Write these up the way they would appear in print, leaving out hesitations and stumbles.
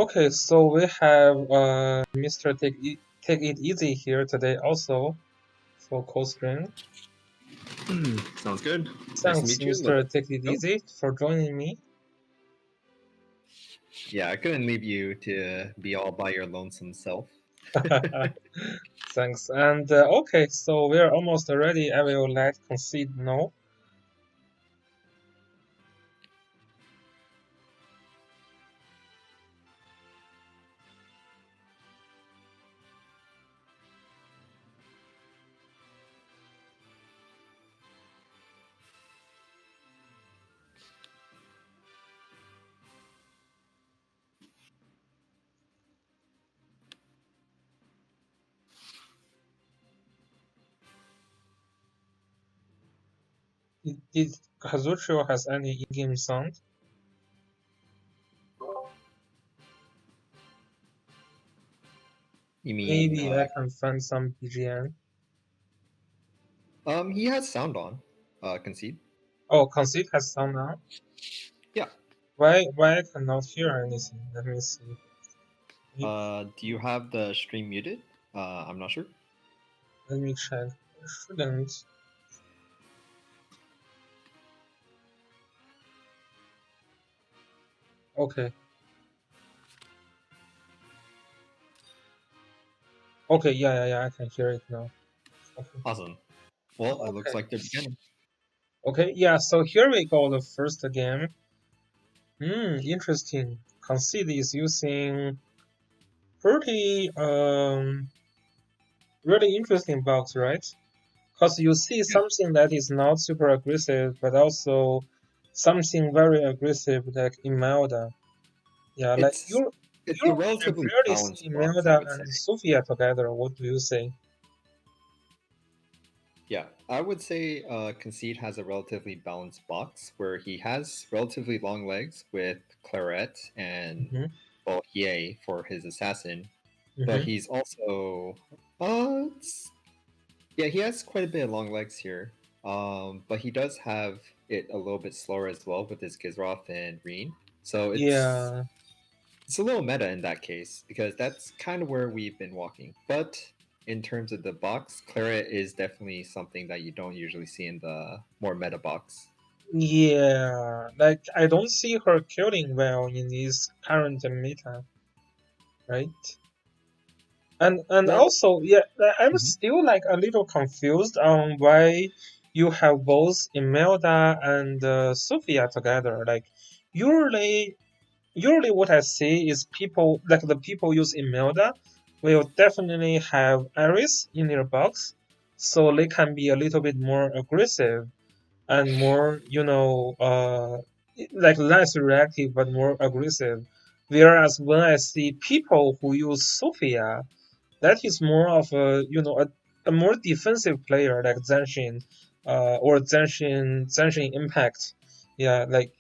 Okay, so we have Mr. Take It Easy here today also for co-stream. Sounds good. Nice to Thanks, meet you. Mr. Take It Easy, for joining me. Yeah, I couldn't leave you to be all by your lonesome self. Thanks. And okay, so we're almost ready. I will let Concede know. Did Kazuchio has any in-game sound? You mean, Maybe I can find some BGM. he has sound on, Concede. Oh, Concede has sound now? Yeah. Why I cannot hear anything? Let me see. Do you have the stream muted? I'm not sure. Let me check. Shouldn't. Okay. Okay, yeah, I can hear it now. Okay. Awesome. Well, it looks Okay. like they're beginning. Okay, yeah, so here we go, the first game. Interesting. Concede is using pretty really interesting box, right? Because you see Yeah. something that is not super aggressive, but also something very aggressive like Imelda. Yeah, like It's you it's a usually relatively rarely see balanced box, I Imelda would say. and Sophia together. What do you say? Yeah, I would say Concede has a relatively balanced box where he has relatively long legs with Claret and Mm-hmm. well, Ye for his assassin, but Mm-hmm. he's also yeah, he has quite a bit of long legs here. But he does have it a little bit slower as well with his Gizroth and Reen. So Yeah. it's a little meta in that case because that's kind of where we've been walking. But in terms of the box, Claret is definitely something that you don't usually see in the more meta box. Yeah, like I don't see her killing well in this current meta, right? And Well, also, yeah, I'm mhm. still like a little confused on why you have both Imelda and Sophia together. Like usually, usually what I see is people like the people use Imelda will definitely have Iris in their box, so they can be a little bit more aggressive and more, like less reactive but more aggressive. Whereas when I see people who use Sophia, that is more of a more defensive player like Zenshin, or Zenshin Impact. Yeah, like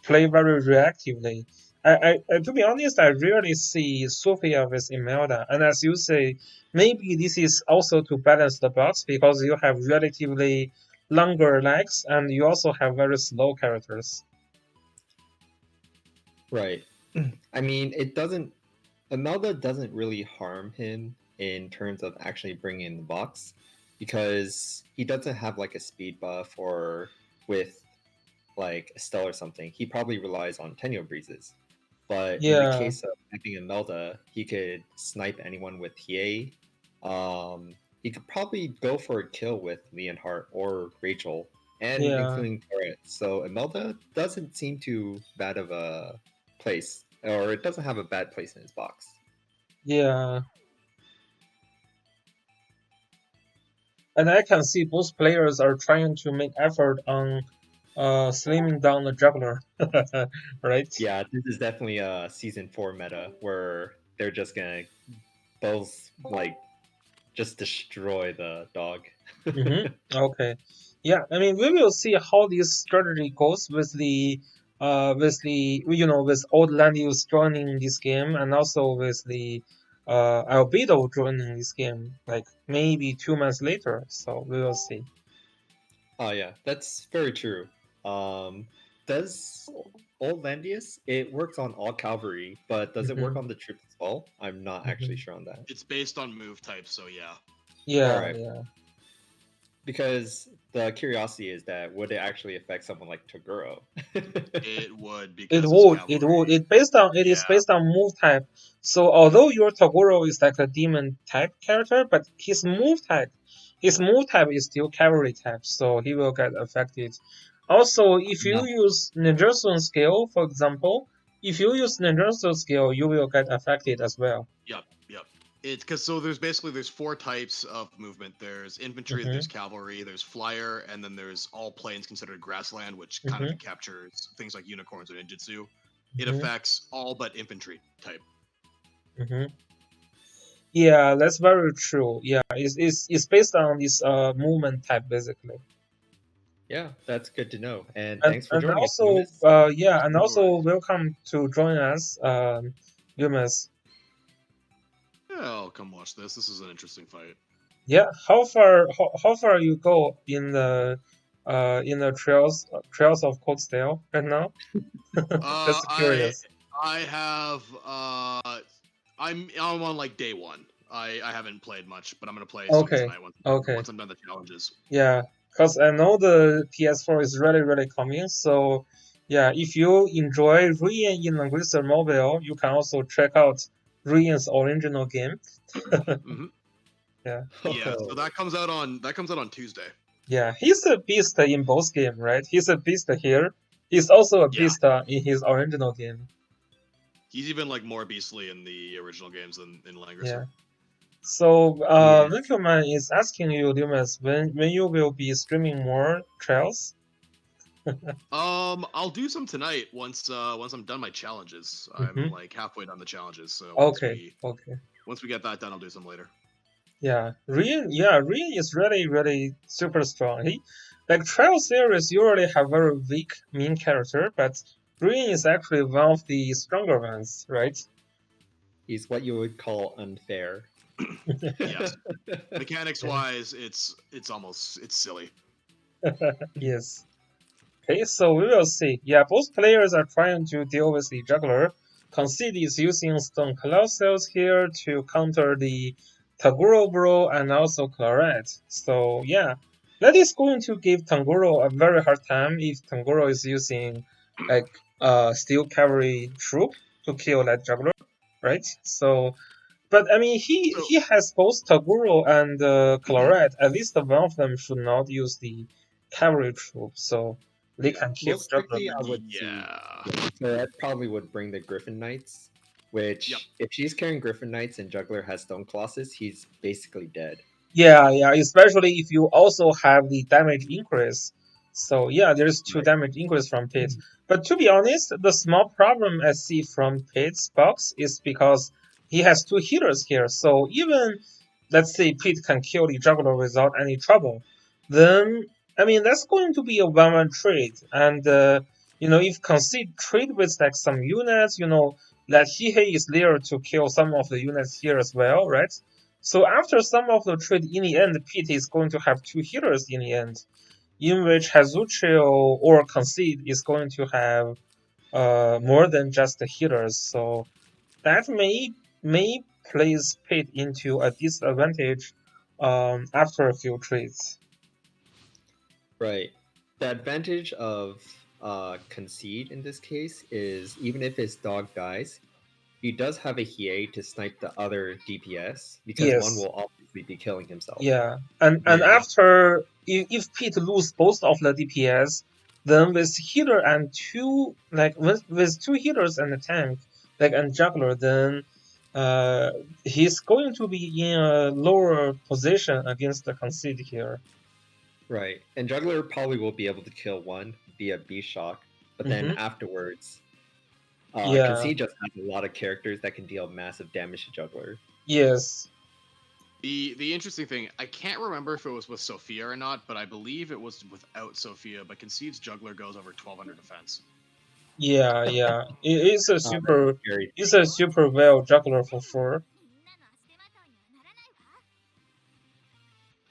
play very reactively. To be honest, I rarely see Sophia with Imelda, and as you say, maybe this is also to balance the box because you have relatively longer legs and you also have very slow characters. Right. I mean, it doesn't. Imelda doesn't really harm him in terms of actually bringing in the box because he doesn't have like a speed buff or with like Estelle or something. He probably relies on Tenyo breezes. But in the Yeah, case of Epping Imelda, he could snipe anyone with Hiei. He could probably go for a kill with Leonhardt or Rachel, and yeah, including Turret. So Imelda doesn't seem too bad of a place, or it doesn't have a bad place in his box. yeah. And I can see both players are trying to make effort on slimming down the juggler, right? Yeah, this is definitely a season 4 meta where they're just gonna both like just destroy the dog. Okay. Yeah, I mean, we will see how this strategy goes with old Landius joining this game and also with the Albedo joining this game, like maybe 2 months later. So we will see. Oh yeah, that's very true. Um, does Old Landius, it works on all cavalry, but does it work Hmm. on the troops as well? I'm not actually Hmm. sure on that. It's based on move type, so yeah. All Yeah, right, yeah. because the curiosity is that would it actually affect someone like Toguro? It would It because it's would, it would. cavalry. It is Yeah. based on move type. So although your Toguro is like a demon type character, but his move type is still cavalry type, so he will get affected. Also, if you Uh, use Ninjutsu skill, for example, if you use Ninjutsu skill, you will get affected as well. Yep. Yep. It's because so there's four types of movement. There's infantry, Mm-hmm, there's cavalry, there's flyer, and then there's all plains considered grassland, which kind mm-hmm, of captures things like unicorns or ninjutsu. It mm-hmm, affects all but infantry type. mm-hmm. Yeah, that's very true. Yeah, it's based on this movement type basically. yeah, that's good to know. And And thanks for and joining us, also Loomis. yeah, and No also worries. welcome to join us, Yumas. Yeah, I'll come watch this. This is an interesting fight. Yeah, how far you go in the trails of Coatsdale right now? Uh, Just I curious. I have I'm on like day one. I haven't played much, but I'm gonna play some Okay, tonight okay, once I'm done the challenges. yeah, because I know the PS4 is really coming. So yeah, if you enjoy Ruin in Aggressor Mobile, you can also check out Ruin's original game. Hmm. Yeah. Yeah, so Oh, that comes out on Tuesday. Yeah, he's a beast in both games, right? He's a beast here. He's also a Yeah, beast in his original game. he's even like more beastly in the original games than in Yeah. Langrisser. So, he is. Winkelmann is asking you, Lumas, when you will be streaming more trails? I'll do some tonight once I'm done my challenges. I'm Mm-hmm. like halfway done the challenges, so Okay, okay. once we get that done, I'll do some later. Yeah, Rin is really super strong. He like trail series usually have very weak main character, but Rin is actually one of the stronger ones, right? He's what you would call unfair. Yes, mechanics wise, it's silly. Yes. Okay, so we will see. Yeah, both players are trying to deal with the juggler. Concede is using Stone Colossals here to counter the Taguro Bro and also Claret. So yeah, that is going to give Tanguro a very hard time if Tanguro is using like steel cavalry troop to kill that juggler, right? So but I mean So he has both Taguro and Claret. At least one of them should not use the cavalry troop, so they yeah, can kill Most juggler likely, I would see. yeah, Yeah, so that probably would bring the Griffin Knights, yep. which, if she's carrying Griffin Knights and Juggler has Stone Colossus, he's basically dead. Yeah, especially if you also have the damage increase. So yeah, there's two Right. damage increase from Pit. But to be honest, the small problem I see from Pit's box is because he has two healers here. So even let's say Pit can kill the juggler without any trouble, then I mean that's going to be a one-one trade. And if Concede trade with like some units, that he is there to kill some of the units here as well, right? So after some of the trade, in the end, Pete is going to have two healers in the end, in which Hazuchio or Concede is going to have more than just the healers. So that may place Pete into a disadvantage after a few trades. Right. The advantage of Concede in this case is even if his dog dies, he does have a Hiei to snipe the other DPS because one Yes, will obviously be killing himself. yeah, and Hmm. after if Pete lose both of the DPS, then with healer and two with two healers and a tank and juggler, then he's going to be in a lower position against the concede here. Right. And Juggler probably will be able to kill one via B Shock, but then Mm-hmm. afterwards, Yeah. Concede just has a lot of characters that can deal massive damage to Juggler. Yes. The interesting thing, I can't remember if it was with Sophia or not, but I believe it was without Sophia. But Concede's juggler goes over 1200 defense. Yeah. It's a That's super. very It's a super well juggler for sure.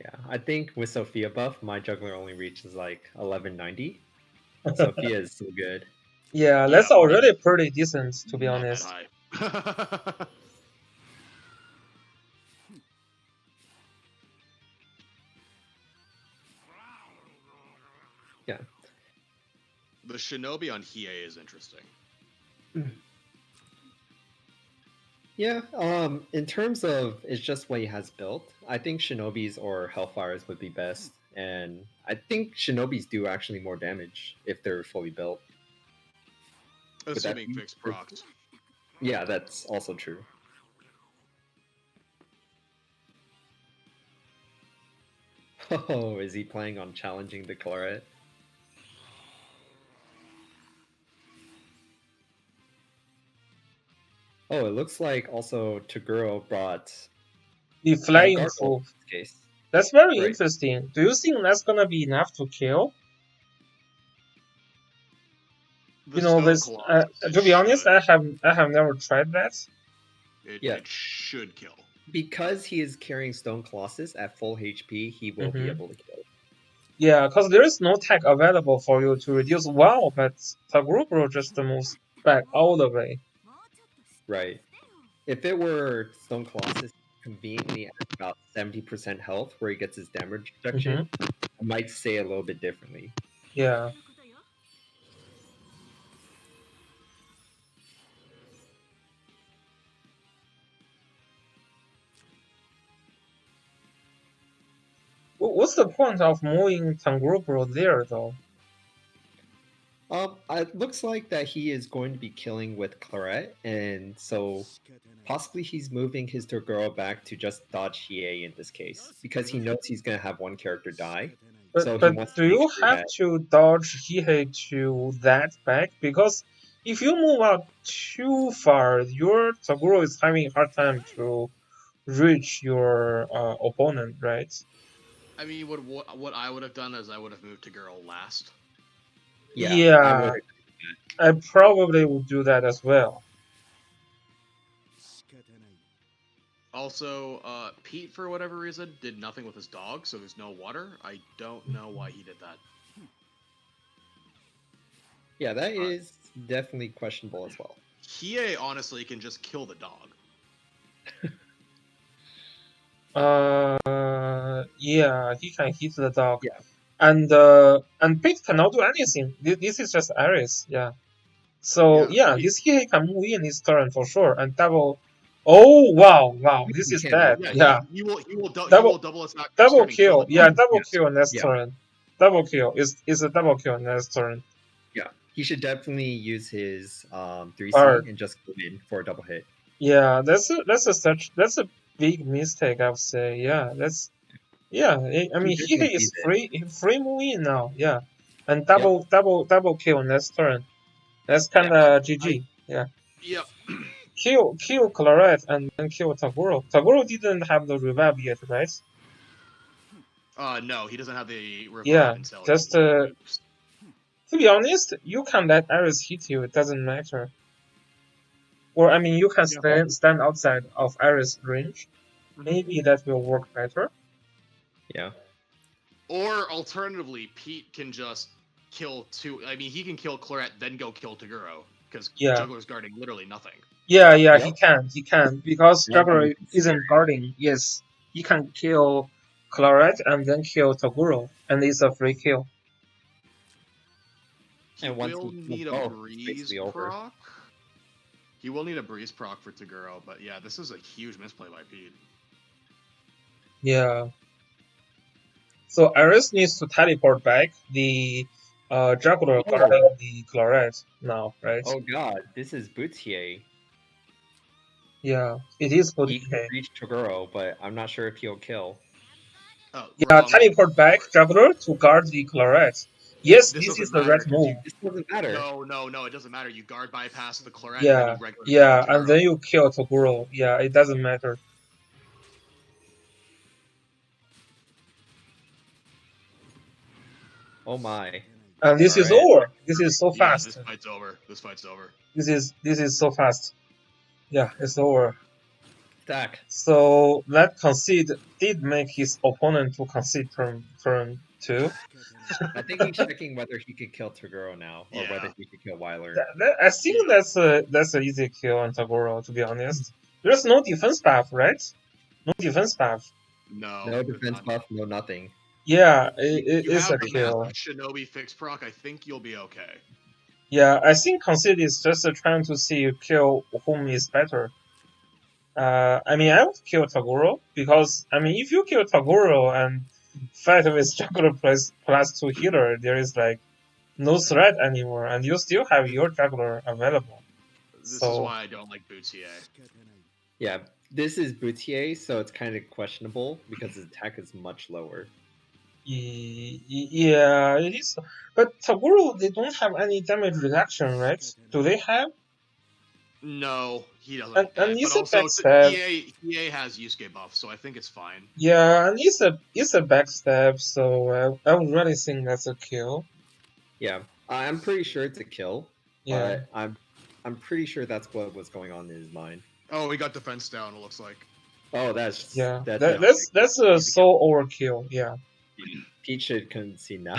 Yeah, I think with Sophia buff, my Juggler only reaches like 1190. Sophia is so good. Yeah, Yeah, that's already pretty decent, to be not that honest. high. Yeah. The Shinobi on Hiei is interesting. Yeah, in terms of it's just what he has built, I think Shinobis or Hellfires would be best. And I think Shinobis do actually more damage if they're fully built. Would that Assuming be- fixed procs. Yeah, that's also true. Oh, is he planning on challenging the Claret? Oh, it looks like also Toguro brought The flying Gargoyle in fool. this case. That's very Right. interesting. Do you think that's gonna be enough to kill? The You know, Stone with Colossus, it to be honest, should. I have never tried that. Yeah. It should kill. Because he is carrying Stone Colossus at full HP, he will be able to kill. Yeah, because there is no tech available for you to reduce WoW, but Tagrubo just moves back all the way. Right. If it were Stone Colossus conveniently at about 70% health where he gets his damage reduction, I might say a little bit differently. Yeah. What's the point of moving Tangrubo there, though? It looks like that he is going to be killing with Claret, and so possibly he's moving his Toguro back to just dodge Hiei in this case, because he knows he's going to have one character die. So he But wants do to make you sure have that to dodge Hihei to that back? Because if you move out too far, your Taguro is having a hard time to reach your opponent, right? I mean, what I would have done is I would have moved to Girl last. yeah, I would. I probably would do that as well. Also, Pete, for whatever reason, did nothing with his dog, so there's no water. I don't know why he did that. Yeah, that is definitely questionable as well. Hiei honestly can just kill the dog. Yeah, he can hit the dog. Yeah. And Pete cannot do anything. This is just Ares, yeah. So yeah, this Hihei can move in his turn for sure and double. Oh wow, this He is can't bad. move it. Yeah, He will double double attack next double turn and kill kill. the Yeah, dog. double Yes. kill next Yeah. turn. Double kill is a double kill next turn. Yeah, he should definitely use his 3C Hard. and just go in for a double hit. Yeah, that's a big mistake, I would say. Yeah, I mean definitely Hihei is sees it. free move in now. Yeah, and double kill next turn. That's kind Yeah. of GG. Yeah. Yep. Kill Claret and then kill Taguro. Taguro didn't have the revive yet, right? No, he doesn't have the revive Yeah, until just he moves. to be honest, you can let Ares hit you. It doesn't matter. Or I mean, you can stand outside of Ares' range. Maybe that will work better. Yeah. Or alternatively, Pete can just kill two. I mean, he can kill Claret, then go kill Taguro because Yeah. Juggler's guarding literally nothing. Yeah, Yep. he can because One Juggler thing isn't guarding. Yes, he can kill Claret and then kill Taguro, and it's a free kill. He And once will he need a kills both, breeze it's basically over. proc. He will need a breeze proc for Taguro, but yeah, this is a huge misplay by Pete. Yeah. So Ares needs to teleport back the Juggler guarding the Claret now, right? Oh god, this is Boutier. Yeah, it is good. He can reach Toguro, but I'm not sure if he'll kill. Oh, Yeah, teleport back Juggler to guard the Claret. Yes, this is the right move. This doesn't matter. No, it doesn't matter. You guard bypass the Claret, Yeah, and then you regular yeah, kill and then you kill Toguro. Yeah, it doesn't matter. Oh my. And this is over. This is so Yeah, fast. this fight's over. This fight's over. This is so fast. Yeah, it's over. Stack. So that Concede did make his opponent to concede turn too. I think he's checking whether he could kill Toguro now or whether Yeah. he could kill Weiler. I think that's a easy kill on Tagoro, to be honest. There's no defense buff, right? No defense buff. No. No there's defense none. buff, no nothing. Yeah, You it's have a the kill. Master Shinobi fixed proc. I think you'll be okay. Yeah, I think Concede is just trying to see kill whom is better. I mean, I would kill Tagoro because I mean, if you kill Tagoro and fight with juggler plus two healer, there is like no threat anymore, and you still have your juggler available. This is So why I don't like Boutier. Yeah, this is Boutier, so it's kind of questionable because his attack is much lower. yeah, it is. But Tagoro, they don't have any damage reduction, right? Do they have? No, he doesn't. And But it's a also, backstab. EA has Yusuke buff, so I think it's fine. Yeah, and it's a backstab, so I would really think that's a kill. Yeah, I'm pretty sure it's a kill, Yeah. but I'm pretty sure that's what was going on in his mind. Oh, he got defense down. It looks like. Oh, that's Yeah, that's Yeah. that's a Easy kill. soul overkill. Yeah. Pete should concede now.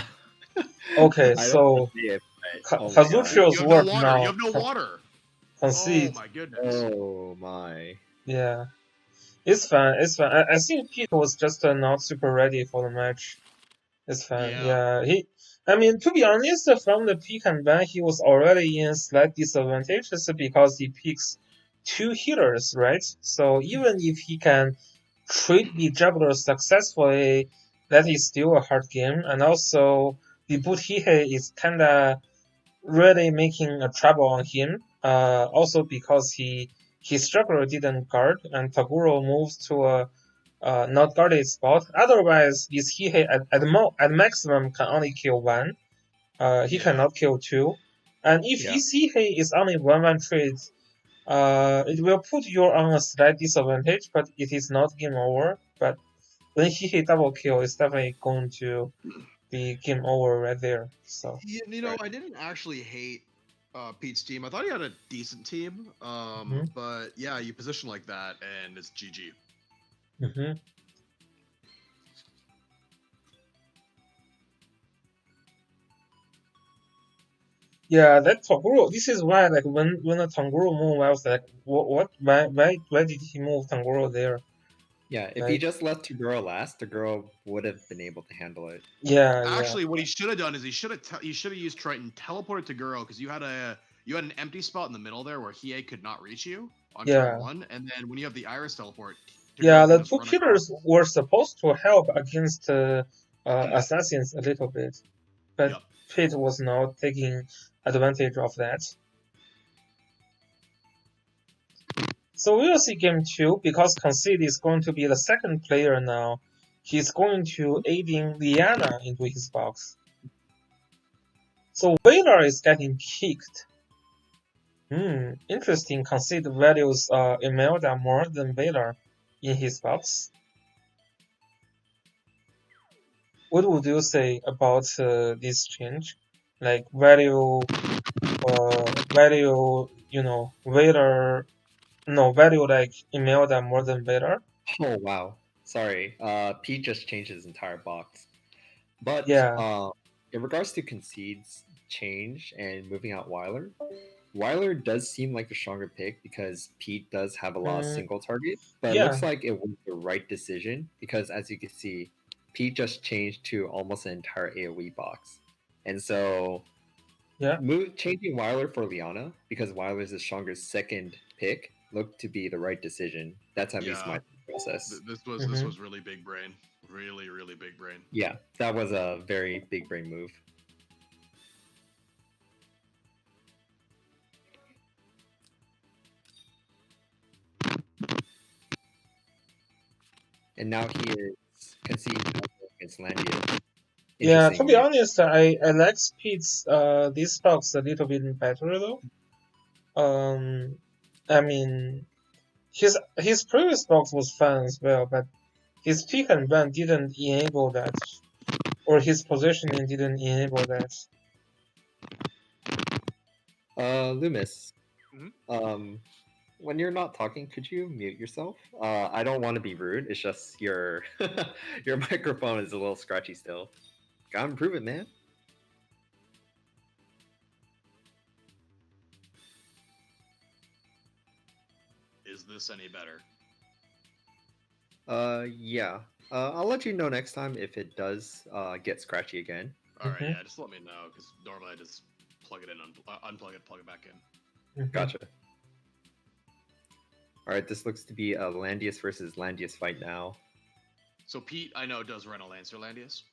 Okay, I don't want so to see it, but oh my god. Kazuchio's You have no work water. You now. have no water. Oh Concede. my goodness. Oh my. Yeah, it's fine. It's fine. I think Pete was just not super ready for the match. It's fine. Yeah. Yeah, I mean, to be honest, from the pick and ban, he was already in slight disadvantage just because he picks two healers, right? So even if he can trade the juggler successfully, that is still a hard game. And also, the Buthihe is kinda really making a trouble on him. Also because his juggler didn't guard, and Taguro moves to a not guarded spot. Otherwise, this Hihe at maximum can only kill one. He Yeah. cannot kill two. And if Yeah. his Hihe is only 1-1 trade, it will put you on a slight disadvantage, but it is not game over. But when Hihe double kill, it's definitely going to be game over right there. So Right. I didn't actually hate Pete's team. I thought he had a decent team. Mhm. But yeah, you position like that, and it's GG. Mhm. Yeah, that Toguro. This is why, like, when a Toguro move, I was like, what? Why did he move Toguro there? Yeah, if he Like, just left Toguro last, Toguro would have been able to handle it. yeah. Actually, what he should have done is he should have used Triton, teleported to Guro, because you had an empty spot in the middle there where Hiei could not reach you on Yeah. turn one, and then when you have the Iris teleport, Yeah, Toguro the can just two run killers across. were supposed to help against assassins a little bit, but Yep. Pit was not taking advantage of that. So we will see game two because Concede is going to be the second player now. He's going to aiding Liana into his box. So Whaler is getting kicked. Interesting. Concede values Imelda more than Whaler in his box. What would you say about this change? Like value, Vader, no, value like Imelda more than Vader. Oh wow. Sorry. Pete just changed his entire box. But Yeah. in regards to Concede's change and moving out Weiler, Weiler does seem like the stronger pick because Pete does have a lot of single target, but it looks Yeah. like it was the right decision because as you can see, Pete just changed to almost an entire AoE box. And so Yeah. changing Weiler for Liana because Weiler is the strongest second pick looked to be the right decision. That's at least my process. This was really big brain, really big brain. Yeah, that was a very big brain move. And now he is conceding against Landia. Yeah, to be Interesting. honest, I like Speed's this box a little bit better though. I mean, his previous box was fun as well, but his pick and ban didn't enable that, or his positioning didn't enable that. Loomis. Mhm. When you're not talking, could you mute yourself? I don't want to be rude. It's just your your microphone is a little scratchy still. Gotta improve it, man. Is this any better? Yeah. I'll let you know next time if it does get scratchy again. All right, Mhm. yeah, just let me know because normally I just plug it in, unplug it, plug it back in. Mhm. Gotcha. All right, this looks to be a Landius versus Landius fight now. So Pete, I know, does run a Lancer Landius.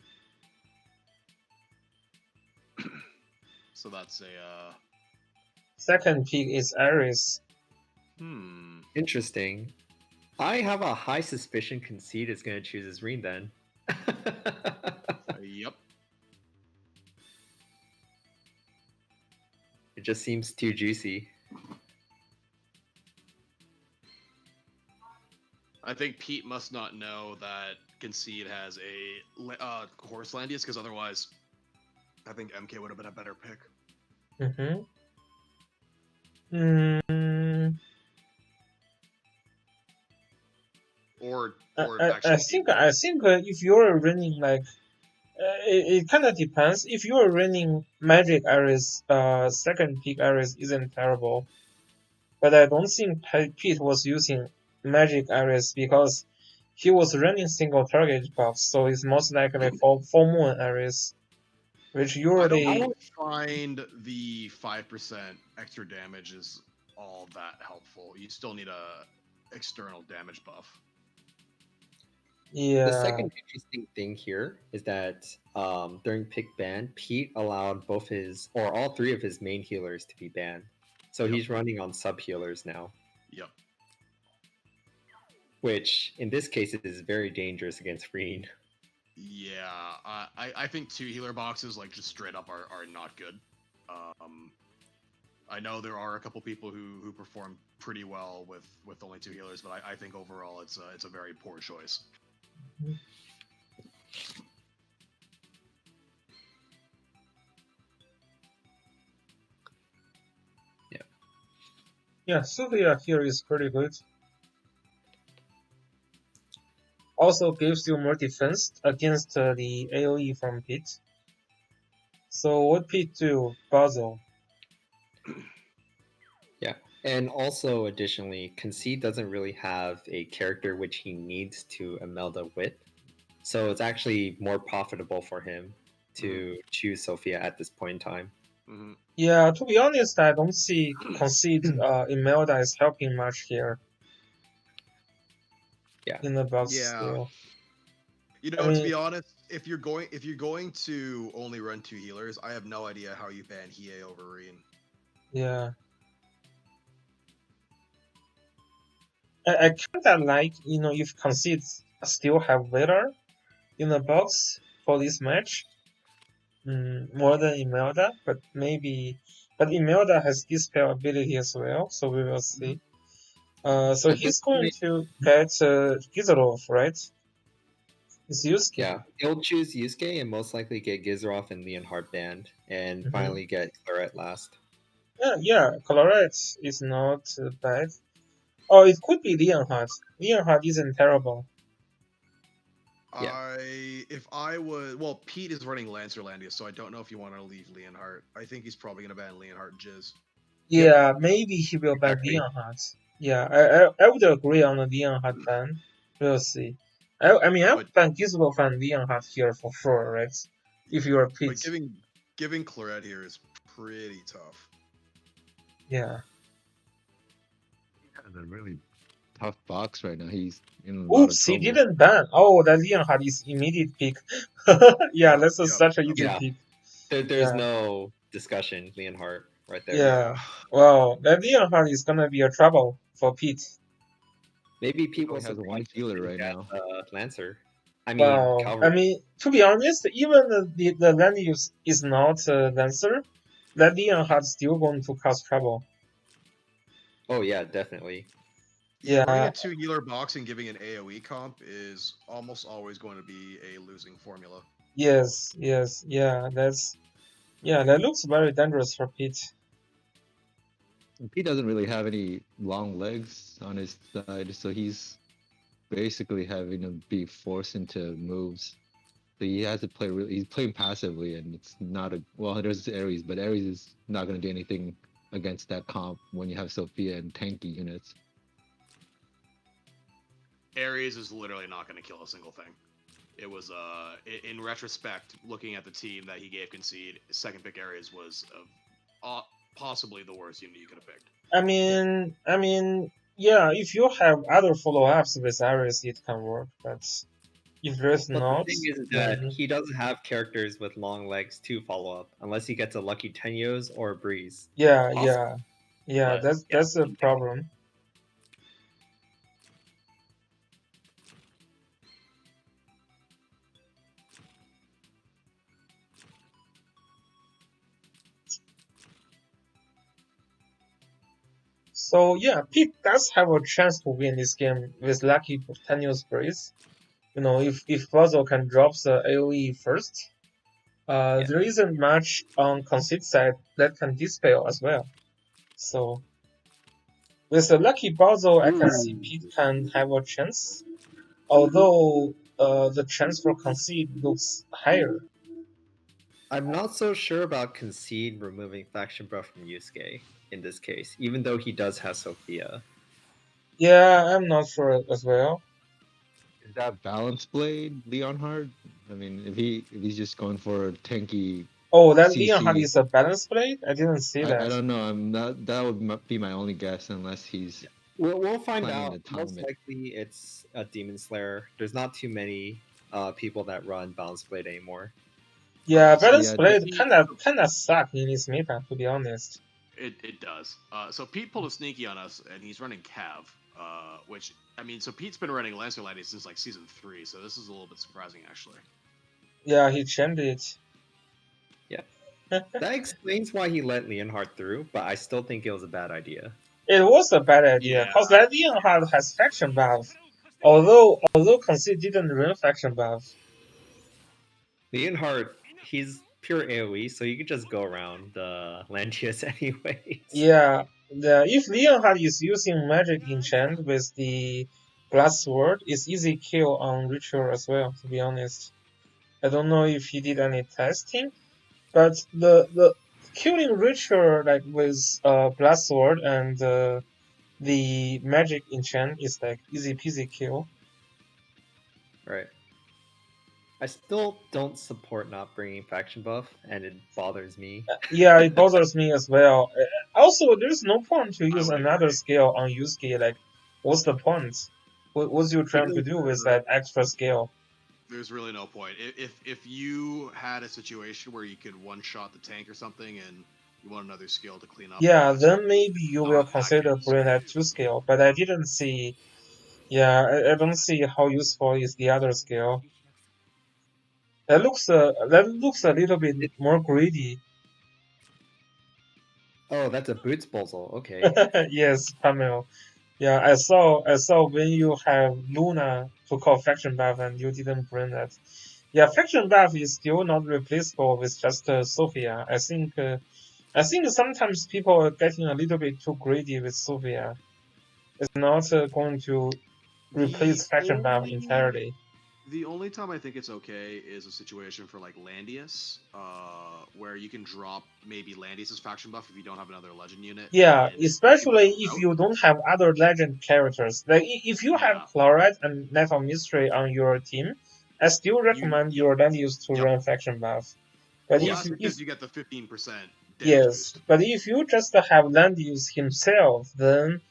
So that's a Second pick is Ares. Interesting. I have a high suspicion Concede is going to choose his Reen then. Yep. It just seems too juicy. I think Pete must not know that Concede has a horse Landius because otherwise, I think MK would have been a better pick. Mm-hmm. Mm, Or I actually, think if you're running like it kind of depends. If you're running Magic Ares, second pick Ares isn't terrible, but I don't think Pete was using Magic Ares because he was running single target buffs, so it's most likely full moon Ares, which I don't usually find the 5% extra damage is all that helpful. You still need a external damage buff. The yeah. second interesting thing here is that during pick ban, Pete allowed both his or all three of his main healers to be banned. So Yep. he's running on sub healers now, Yep. which in this case is very dangerous against Reen. Yeah, I think two healer boxes like just straight up are not good. I know there are a couple people who perform pretty well with only two healers, but I think overall it's a very poor choice. Yeah, Sophia here is pretty good. Also gives you more defense against the AoE from Pete. So what Pete do? Puzzle. Yeah. And also, additionally, Concede doesn't really have a character which he needs to Imelda with. So it's actually more profitable for him to choose Sophia at this point in time. Mm-hmm. Yeah, to be honest, I don't see Concede Imelda is helping much here. Yeah. In the box Yeah. still. You I know, to mean, be honest, if you're going to only run two healers, I have no idea how you ban Hiei over Reen. yeah. I kinda like, if Concede still have Vader in the box for this match. More than Imelda, but Imelda has dispel ability as well, so we will see. So At this he's going point, to get Gizarov, right? It's Yusuke. yeah, he'll choose Yusuke and most likely get Gizroff and Leonhardt banned, and Mhm. finally get Claret last. Yeah, Colorado is not bad. Oh, it could be Leonhardt. Leonhardt isn't terrible. Yeah. If I was, well, Pete is running Lancer Landia, so I don't know if you want to leave Leonhardt. I think he's probably gonna ban Leonhardt and Jizz. Yep. Yeah, maybe he will ban Exactly. Leonhardt. Yeah, I would agree on the Leonhardt ban. We'll see. I mean, I But would ban Gizmo and Leonhardt here for sure, right? If you're but Pete. giving Claret here is pretty tough. Yeah. He has a really tough box right now. He's in a lot of Oops, he trouble. didn't ban. Oh, that Leonhardt is immediate pick. Yeah, Yep, that's yep, such a yep. easy Yeah. pick. There's Yeah, no discussion. Leonhardt right there. yeah. Yeah. Well, that Leonhardt is gonna be a trouble for Pete. Maybe He Pete will only has one surprise healer and right get now. Lancer. I mean, Well, I Calvary. mean, to be honest, even the land use is not Lancer, that Leonhardt still going to cause trouble. Oh, yeah, definitely. Yeah, running Yeah, a two healer box and giving an AoE comp is almost always going to be a losing formula. yes, that looks very dangerous for Pete. He doesn't really have any long legs on his side, so he's basically having to be forced into moves he has to play. He's playing passively, and it's not a well. There's Ares, but Ares is not going to do anything against that comp when you have Sophia and tanky units. Ares is literally not going to kill a single thing. It was in retrospect, looking at the team that he gave Concede, second pick Ares was possibly the worst unit you could have picked. I mean, yeah. If you have other follow-ups with Ares, it can work. But if there's But not, the thing is that then he doesn't have characters with long legs to follow up unless he gets a lucky Tenyos or a Breeze. yeah, Possible. yeah. But, That's a problem. So yeah, Pete does have a chance to win this game with lucky Tenuous Breeze. You know, if Puzzle can drop the AoE first, Yeah. there isn't much on Concede side that can dispel as well. So with a lucky Puzzle, I can see Pete can have a chance. Although the chance for Concede looks higher. I'm not so sure about Concede removing Faction Buff from Yusuke in this case, even though he does have Sophia. Yeah, I'm not sure as well. Is that Balance Blade Leonhard? I mean, if he's just going for a tanky. Oh, that CC. Leonhard is a balance blade? I didn't see that. I don't know. That would be my only guess unless he's. We'll find Playing out. in the Most tournament. likely, it's a Demon Slayer. There's not too many people that run Balance Blade anymore. Yeah, So balance yeah, blade Pete- kinda suck in his meta, to be honest. It does. So Pete pulled a sneaky on us, and he's running Cav, which I mean, so Pete's been running Lancer Lady since like season 3, so this is a little bit surprising actually. Yeah, he chained it. Yeah. That explains why he let Leonhardt through, but I still think it was a bad idea. It was a bad idea, Yeah. because that Leonhard has faction buff. Although Concede didn't run faction buff. Leonhardt, he's pure AoE, so you could just go around Lantius anyways. Yeah, if Leonhard is using magic enchant with the glass sword, it's easy kill on Ritual as well, to be honest. I don't know if he did any testing, but the killing Ritual like with glass sword and the magic enchant is like easy peasy kill. Right. I still don't support not bringing faction buff, and it bothers me. Yeah, it bothers me as well. Also, there's no point to use would another agree. scale on Yusuke. Like, what's the point? What's you trying to do with that extra scale? There's really no point. If you had a situation where you could one shot the tank or something, and you want another skill to clean up. Yeah, then maybe you will that consider case. bringing that to scale. But I didn't see. Yeah, I don't see how useful is the other scale. That looks a little bit more greedy. Oh, that's a boots puzzle. Okay. Yes, Pamel. Yeah, I saw when you have Luna to call faction buff and you didn't bring that. Yeah, faction buff is still not replaceable with just Sophia. I think sometimes people are getting a little bit too greedy with Sophia. It's not going to replace faction buff entirely. The only time I think it's okay is a situation for like Landius, where you can drop maybe Landius's faction buff if you don't have another legend unit. Yeah, and especially keep it if out. you don't have other legend characters. Like if you have Yeah. Chloride and Net of Mystery on your team, I still recommend your Landius to Yep. run faction buff. But Well, if that's because you get the 15% damage yes, boost. but if you just have Landius himself, then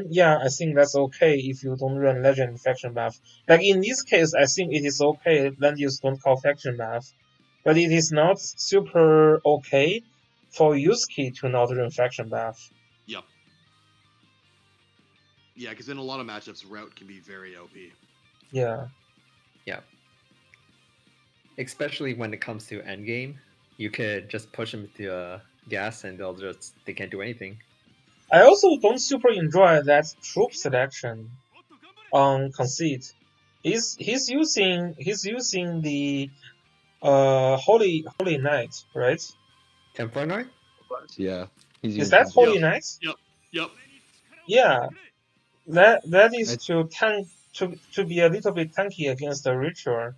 yeah, I think that's okay if you don't run legend faction buff. Like in this case, I think it is okay Landius don't call faction buff, but it is not super okay for Yusuke to not run faction buff. Yep. Yeah, because in a lot of matchups, route can be very OP. Yeah. Yeah. Especially when it comes to endgame, you could just push them to gas and they can't do anything. I also don't super enjoy that troop selection on Concede. He's using the Holy Knight, right? Templar Knight? Yeah, he's Is that using. Holy Knight? Yep. Yeah, that is to tank to be a little bit tanky against the Ritual.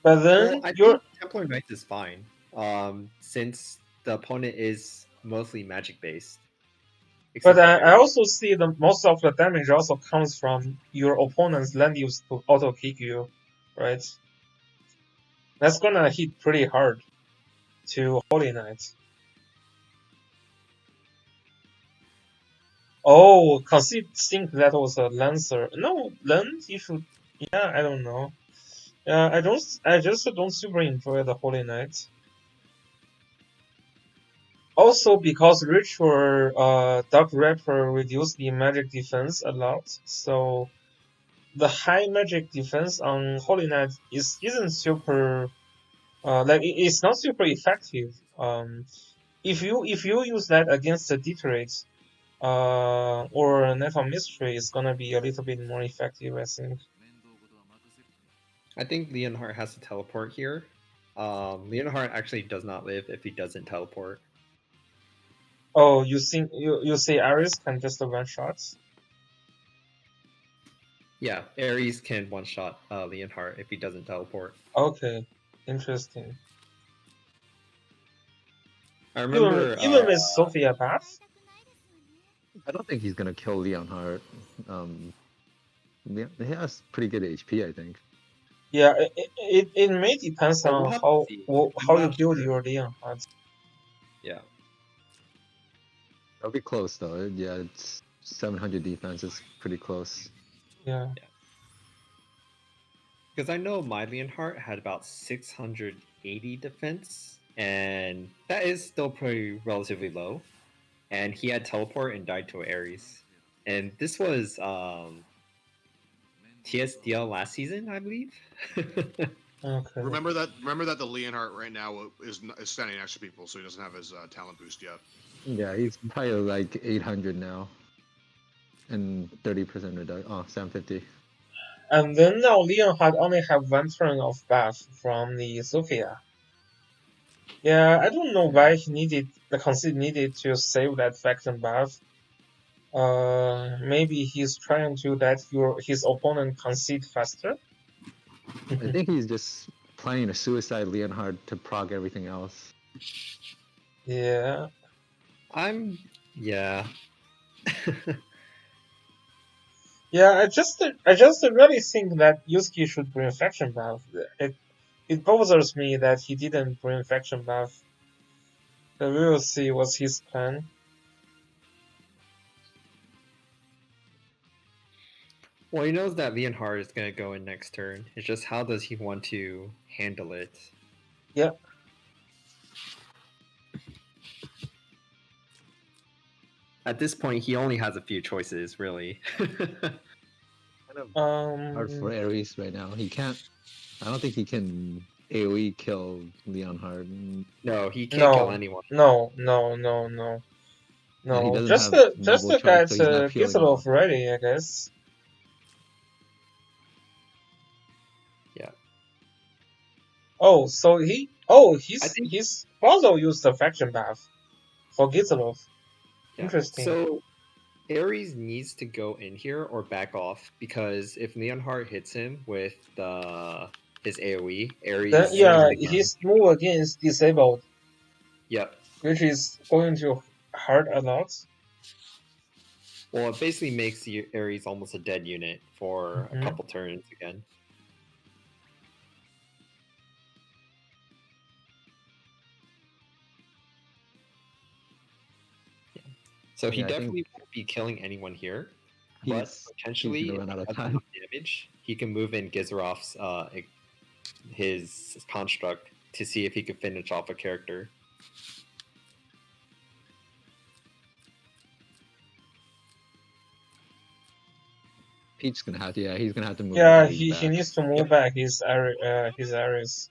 But Well, then I you're think Templar Knights is fine. Since the opponent is mostly magic based, but except for I Ares. also see the most of the damage also comes from your opponent's land use to auto kick you, right? That's gonna hit pretty hard to Holy Knight. Oh, Concede think that was a Lancer. No, Land you should. Yeah, I don't know. I don't. I just don't super enjoy the Holy Knight. Also, because Ritual Dark Rapper reduce the magic defense a lot, so the high magic defense on Holy Knight isn't super it's not super effective. If you use that against the Deterrate or Net of Mystery, it's gonna be a little bit more effective, I think. I think Leonhardt has to teleport here. Leonhardt actually does not live if he doesn't teleport. Oh, you say Ares can just one shot? Yeah, Ares can one shot Leonhardt if he doesn't teleport. Okay, interesting. I Even remember. even with Sophia Path? I don't think he's gonna kill Leonhardt. He has pretty good HP, I think. Yeah, it may depends Well, we'll on have to see. how I'm you not build sure. your Leon Heart. Yeah. That'll be close though. Yeah, it's 700 defense. It's pretty close. Yeah. Because I know my Leonhardt had about 680 defense, and that is still pretty relatively low. And he had teleport and died to Ares. And this was TSdL last season, I believe. Okay. Remember that the Leonhardt right now is standing next to people, so he doesn't have his talent boost yet. Yeah, he's probably like 800 now, and 30% reduction. Oh, 750. And then now Leon had only have one turn of buff from the Sophia. Yeah, I don't know why he needed the Concede needed to save that faction buff. Maybe he's trying to let his opponent concede faster. I think he's just planning a suicide Leonhard to prog everything else. Yeah. Yeah. Yeah, I just really think that Yusuke should bring faction buff. It bothers me that he didn't bring faction buff. But we will see what's his plan. Well, he knows that Leonhardt is going to go in next turn. It's just how does he want to handle it? Yeah. At this point, he only has a few choices, really. Kind of hard for Ares right now. He can't. I don't think he can AOE kill Leonhard. No, he can't kill No, anyone. no. Yeah, he doesn't Just have just noble to charge, get so he's not peeling Giselov off. ready, I guess. Yeah. Oh, so I think he's also used the faction buff for Giselov. yeah. Interesting. So Ares needs to go in here or back off because if Leonhardt hits him with his AoE, Ares Then is yeah, gonna- his move again is disabled, Yep. which is going to hurt a lot. Well, it basically makes Ares almost a dead unit for a Mhm. couple turns again. So he Yeah, I think definitely won't be killing anyone here, but he's potentially gonna if run he out of does time. enough damage, he can move in Gizarov's his construct to see if he could finish off a character. Peach's gonna have to. Yeah, he's gonna have to move Yeah, Ares he back. needs to move Yep. back his Ares,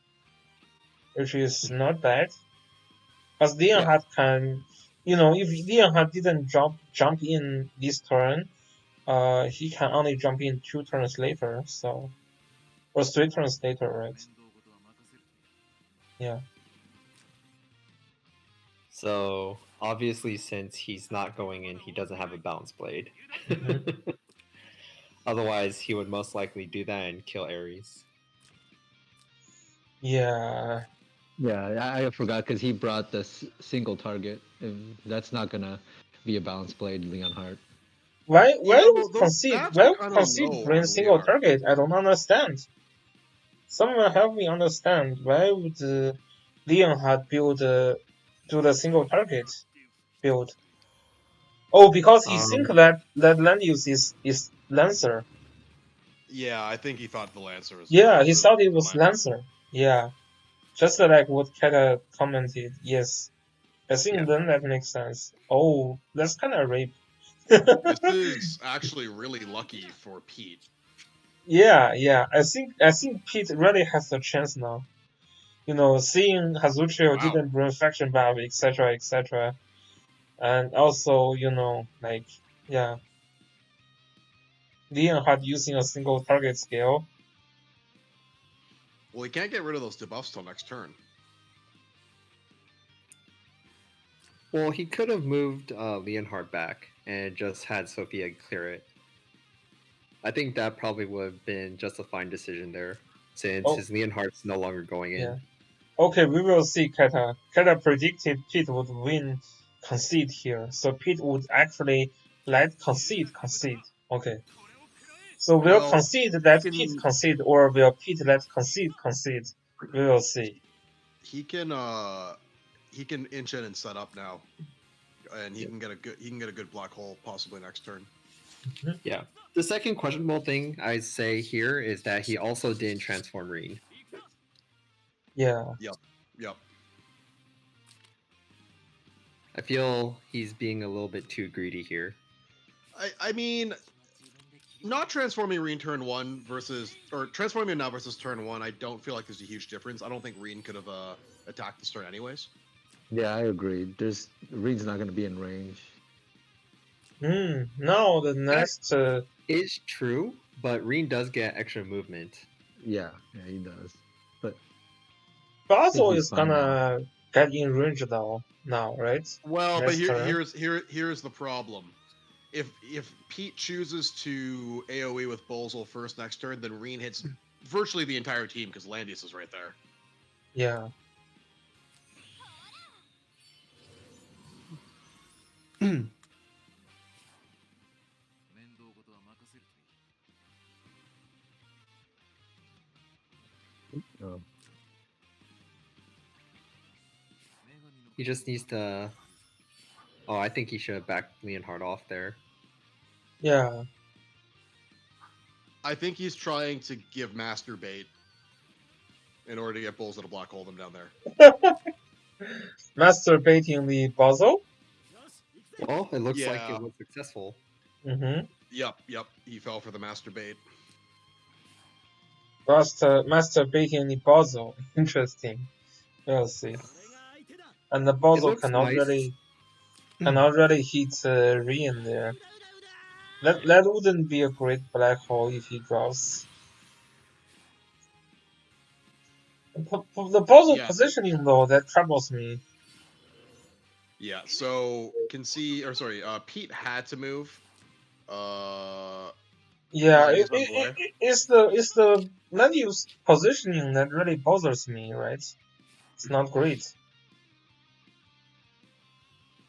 which is not bad. Because Leonhardt can, if Leonhardt didn't jump in this turn, he can only jump in 2 turns later, so or 3 turns later, right? Yeah. So obviously, since he's not going in, he doesn't have a bounce blade. Mhm. Otherwise, he would most likely do that and kill Ares. Yeah. Yeah, I forgot because he brought the single target, and that's not gonna be a balanced play, Leonhardt. Why Yeah, would well, those concede? stats Why are would kind of concede low bring on single Leonhardt. target? I don't understand. Someone help me understand. Why would Leonhardt build do the single target build? Oh, because he think Um, that land use is Lancer. Yeah, I think he thought the Lancer was Yeah, he really thought it the was Lancer. Lancer. Yeah, just like what Kata commented. Yes, I yeah. think then that makes sense. Oh, that's kind of rape. This is actually really lucky for Pete. Yeah. I think Pete really has a chance now. Seeing Hazuchio Wow. didn't bring faction buff, etc., and also, like, yeah, Leonhardt using a single target scale. Well, he can't get rid of those debuffs till next turn. Well, he could have moved Leonhardt back and just had Sophia clear it. I think that probably would have been just a fine decision there, since Oh, his Leonhardt's no longer going in. yeah. Okay, we will see Kata. Kata predicted Pete would win Concede here, so Pete would actually let Concede. Okay. So will Well, Concede he let Pete can concede, or will Pete let Concede? We will see. he can uh he can inch in and set up now, and he can get a good black hole possibly next turn. Mhm. Yeah. The second questionable thing I say here is that he also didn't transform Reen. Yeah. Yep. I feel he's being a little bit too greedy here. I mean, not transforming Reen turn one versus or transforming him now versus turn one. I don't feel like there's a huge difference. I don't think Reen could have attacked this turn anyways. Yeah, I agree. Reed's not gonna be in range. Now the That next is true, but Reen does get extra movement. Yeah, he does. But I think Basil he's is fine now. gonna get in range though now, right? Well, but Next turn. here's the problem. If Pete chooses to AOE with Bolzel first next turn, then Reen hits virtually the entire team because Landius is right there. Yeah. Oh. He just needs to. Oh, I think he should have backed Leonhard off there. Yeah. I think he's trying to give Master bait in order to get Bolzel to black hole them down there. Masturbating the Basil? Well, it looks like Yeah. it was successful. Mm-hmm. Yep. He fell for the Master bait. Masturbating the Basil. Interesting. We'll see. Yeah. And the It Basil looks cannot nice. really hit Rian there. That wouldn't be a great black hole if he draws. The Basil Yeah. positioning though, that troubles me. Yeah. So Pete had to move. Yeah, Landius out of the way. it's the Ledius positioning that really bothers me, right? It's not great.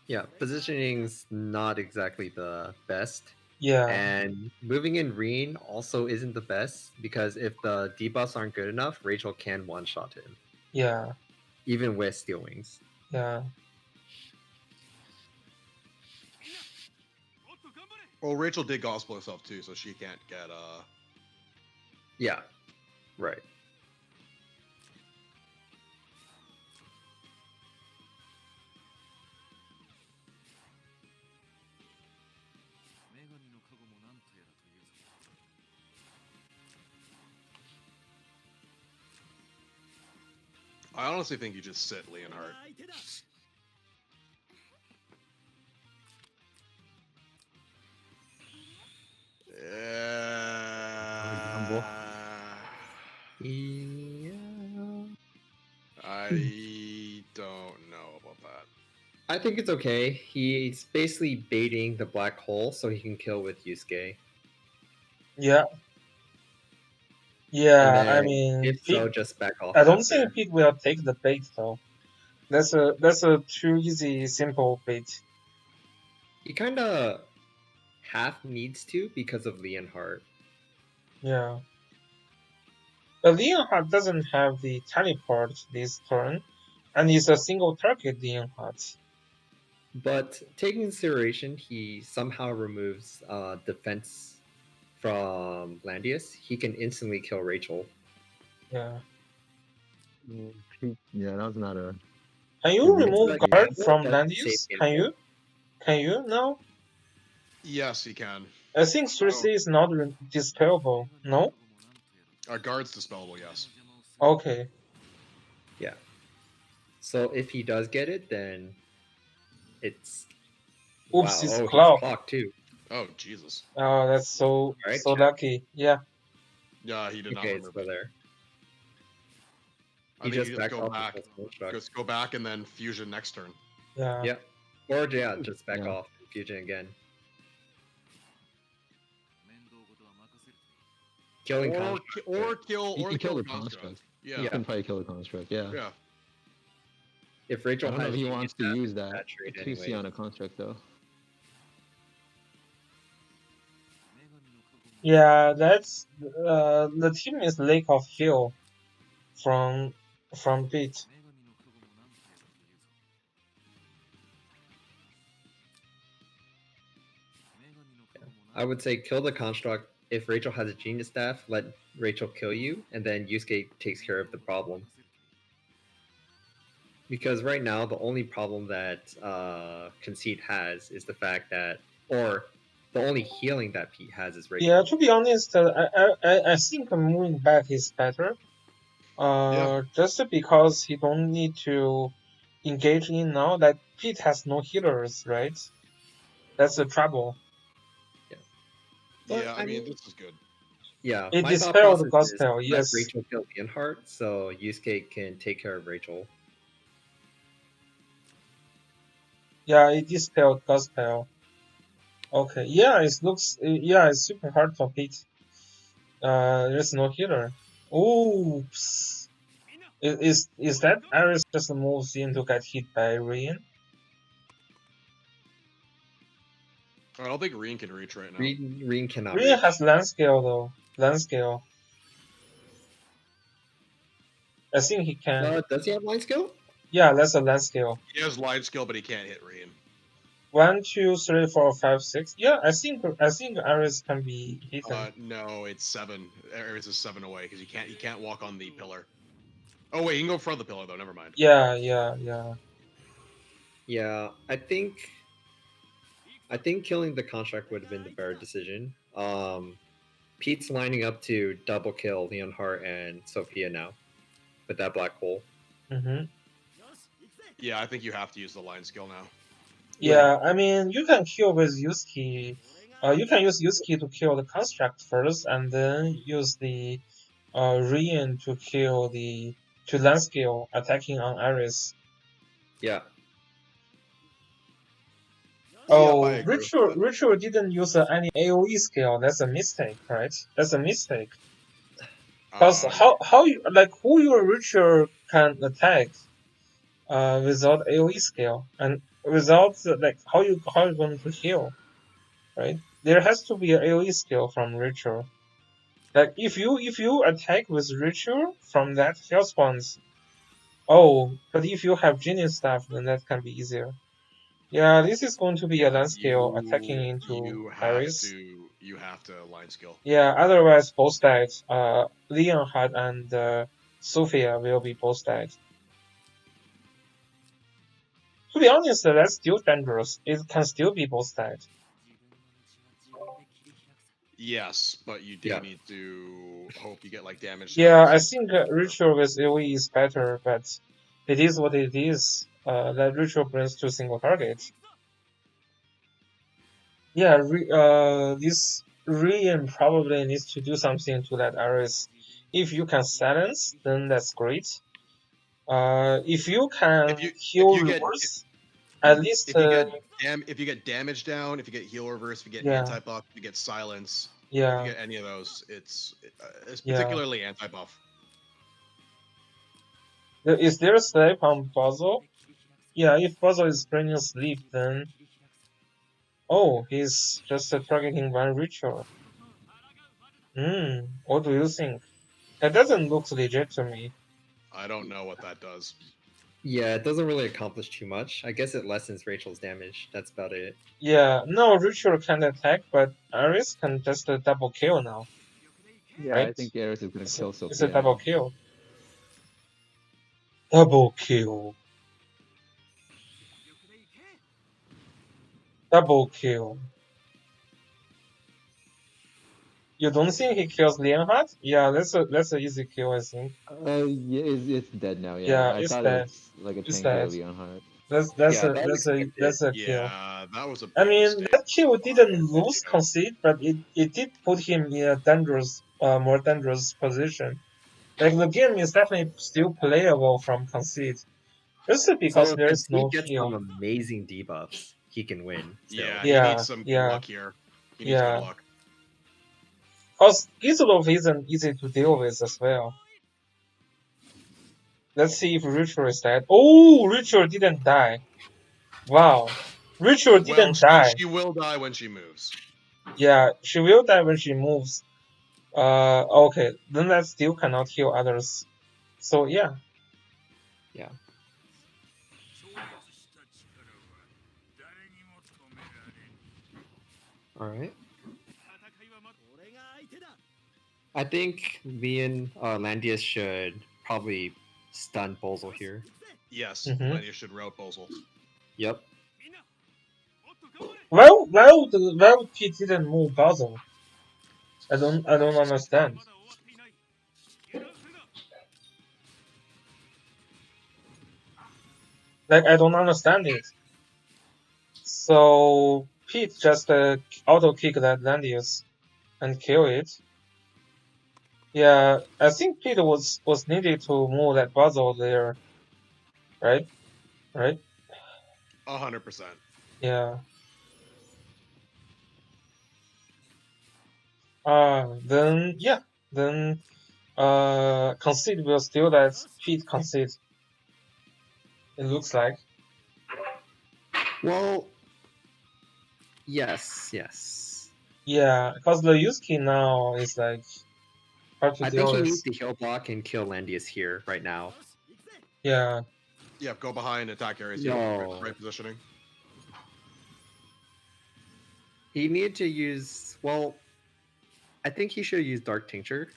Yeah, positioning's not exactly the best. Yeah, And moving in Reen also isn't the best because if the debuffs aren't good enough, Rachel can one shot him, yeah, even with Steel Wings. yeah. Well, Rachel did gospel herself too, so she can't get Yeah, right. I honestly think you just sit Leonhardt. Humble. Yeah. I don't know about that. I think it's okay. He's basically baiting the black hole so he can kill with Yusuke. Yeah, And Yeah, I then mean, if so, just back off I don't after. think Pete will take the bait though. That's a too easy, simple bait. He kind of half needs to because of Leonhardt. Yeah. But Leonhardt doesn't have the teleport this turn, and it's a single target Leonhardt. But taking consideration, he somehow removes defense from Landius. He can instantly kill Rachel. Yeah. Yeah, that was not a. Can you Good remove move. guard Gamble, from that's a safe Landius? Can gamble. you? Can you now? Yes, he can. I think 3C is not dispellable. No? Guard's dispellable, yes. Okay. Yeah. So if he does get it, then it's Oops, wow. it's Oh, he's clock. clocked too. Oh, Jesus. Oh, that's so Alright, so check. lucky. Yeah. Yeah, he did not Okay, it's remove still it. there. I He think just you back just off go back. with full struck. Just go back and then fusion next turn. Yeah. Yeah. Or yeah, just back Yeah. off and fusion again. Killing Or construct. or kill You or can kill kill the the construct. construct. Yeah. You can probably kill the construct. Yeah. Yeah. If I Rachel don't know has if he genius wants to staff, use that saturate 2C anyway. on a construct though. Yeah, that's the team is lack of heal from Pete. I would say kill the construct. If Rachel has a genius staff, let Rachel kill you, and then Yusuke takes care of the problem. Because right now, the only problem that Concede has is the fact that, or the only healing that Pete has is Rachel. Yeah, to be honest, I think moving back is better. Just because he don't need to engage in now. Like Pete has no healers, right? That's the trouble. But, Yeah, I mean this is good. Yeah, It my thought dispelled the process is gospel, let yes. Rachel kill Leonhardt, so Yusuke can take care of Rachel. Yeah, it dispelled gospel. Okay, yeah, it looks, yeah, it's super hard for Pete. There's no healer. Oops. Is that Ares just moves in to get hit by Rain? I don't think Reen can reach right now. Reen cannot Rain reach. has land scale though. Land scale. I think he can. Does he have line skill? Yeah, that's a land scale. He has line skill, but he can't hit Reen. 1, 2, 3, 4, 5, 6. Yeah, I think Ares can be hidden. No, it's 7. Ares is 7 away because he can't walk on the pillar. Oh wait, he can go in front of the pillar though. Never mind. Yeah. Yeah, I think killing the construct would have been the better decision. Pete's lining up to double kill Leonhardt and Sophia now with that black hole. Mm-hmm. Yeah, I think you have to use the line skill now. Yeah, I mean, you can kill with Yusuke. You can use Yusuke to kill the construct first, and then use the Rian to kill to land skill attacking on Ares. Yeah. Oh, I agree with that. Ritual didn't use any AOE skill. That's a mistake, right? That's a mistake. Because how you like who your Ritual can attack without AOE skill and without like how you going to heal, right? There has to be an AOE skill from Ritual. Like if you attack with Ritual from that health spawns, but if you have Genius staff, then that can be easier. Yeah, this is going to be a land skill attacking into Ares. You have to line skill. Yeah, otherwise both died. Leonhardt and Sophia will be both died. To be honest, that's still dangerous. It can still be both died. Yes, but you do need to hope you get like damage. Yeah, I think Ritual with AoE is better, but it is what it is. That Ritual brings two single targets. Yeah, this Rian probably needs to do something to that Ares. If you can silence, then that's great. If you can heal reverse, at least if you get damage down, if you get heal reverse, if you get anti-buff, if you get silence, If Yeah. you get any of those, it's Yeah. particularly anti-buff. Is there a sleep on puzzle? Yeah, if puzzle is bringing sleep, then oh, he's just targeting one ritual. What do you think? That doesn't look legit to me. I don't know what that does. Yeah, it doesn't really accomplish too much. I guess it lessens Rachel's damage. That's about it. Yeah, no, ritual can attack, but Ares can just double kill now, Yeah, I right? think Ares is gonna kill It's a Sophia double now. kill. Double kill. Double kill. You don't think he kills Leonhardt? Yeah, that's a easy kill, I think. Yeah, it's dead now. Yeah, Yeah, I it's thought dead. it's like a It's tankier dead. Leonhardt. Yeah, that was expected. That's a kill. Yeah, that was a I big mean, mistake. that kill didn't That lose kill. Concede, but it did put him in a dangerous, more dangerous position. Like the game is definitely still playable from Concede, just because So there if is he no gets some kill. amazing debuffs, he can win still. Yeah, he needs Yeah, some good yeah, luck here. He needs good yeah. luck. Cause Gizlov isn't easy to deal with as well. Let's see if Ritual is dead. Oh, Ritual didn't die. Wow, Ritual Well, didn't die. she will die when she moves. Yeah, she will die when she moves. Okay, then that still cannot heal others. So yeah, Yeah. All right. I think me and Landius should probably stun Bozel here. Yes, Mhm. Lania should route Bozel. Yep. why would Pete didn't move Basil? I don't understand. Like I don't understand it. So Pete just auto kick that Landius and kill it. Yeah, I think Pete was needed to move that Basil there, right? Right? 100%. Yeah. Then yeah, then Concede will still let Pete concede. It looks like. Well, yes. Yeah, because the Yusuke now is like hard to I think deal he with. needs to heal block and kill Landius here right now. Yeah, Yeah, go behind, attack areas. No. Right positioning. He needed to use. Well, I think he should use Dark Tincture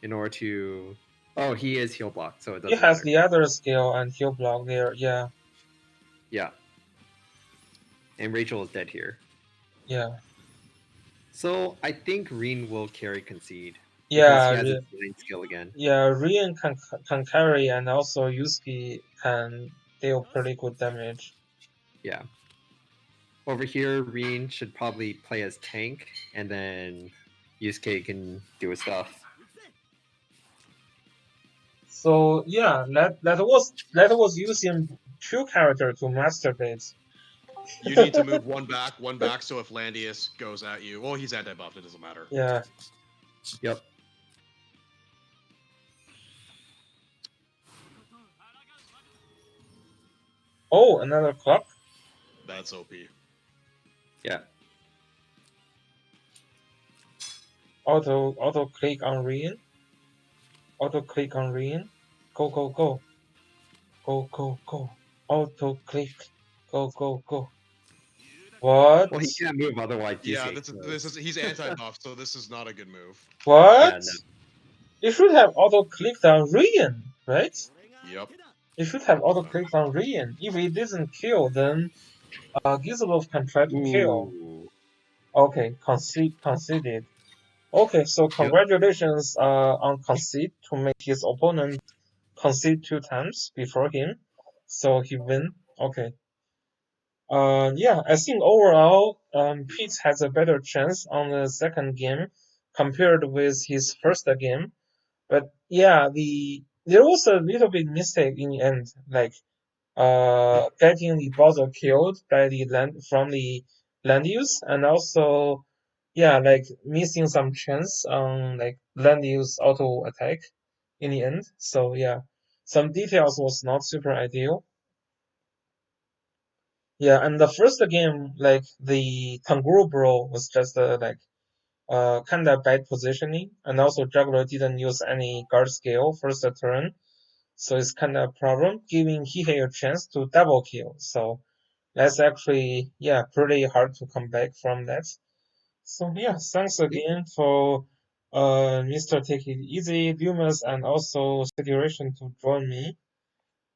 in order to. Oh, he is heal block, so it he doesn't has matter. the other skill and heal block there. Yeah, Yeah. And Rachel is dead here. yeah, So I think Reen will carry Concede. Because yeah, he has his blind skill again. yeah. Rian can carry, and also Yusuke can deal pretty good damage. Yeah. Over here, Reen should probably play as tank, and then Yusuke can do his stuff. So yeah, that was using two character to masturbate. You need to move one back, so if Landius goes at you, well, he's anti-buffed, it doesn't matter. Yeah. Yep. Oh, another clock. That's OP. Yeah. Auto click on Rian. Auto click on Rian. Go go go. Go go go. Auto click. Go go go. What? Well, he can't move otherwise. Yeah, Yusuke this is he's anti-buff, so this is not a good move. What? Yeah, no. You should have auto clicked on Rian, right? Yep. You should have auto clicked on Rian. If he doesn't kill, then Gizlov can try to kill. Ooh. Okay, conceded. Okay, so Yep. congratulations on Concede to make his opponent concede 2 times before him, so he win. Okay. Yeah, I think overall, Pete has a better chance on the second game compared with his first game. But yeah, there was a little bit mistake in the end, like getting the buzzer killed by the land from the land use, and also yeah, like missing some chance on like land use auto attack in the end. So yeah, some details was not super ideal. Yeah, and the first game, like the Tanguru Bro was just like kind of bad positioning, and also juggler didn't use any guard skill first turn, so it's kind of a problem giving Hihe a chance to double kill. So that's actually yeah pretty hard to come back from that. So yeah, thanks again for Mr. Take It Easy, Lumas, and also Situation to join me.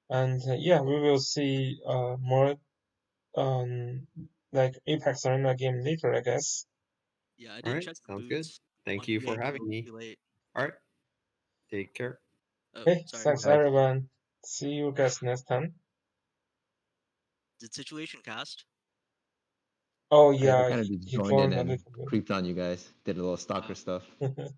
And yeah, we will see more um like Apex Arena game later, I guess. Yeah, I All didn't right, check the sounds good. boots. Thank Wanted you to for get here a having little me. too late. All right, take care. Oh, Hey, sorry. thanks Bye. everyone. See you guys next time. Did Situation cast? Oh I yeah, kind of just he joined in joined a and little creeped on you guys. Did a little stalker Oh, stuff. bit.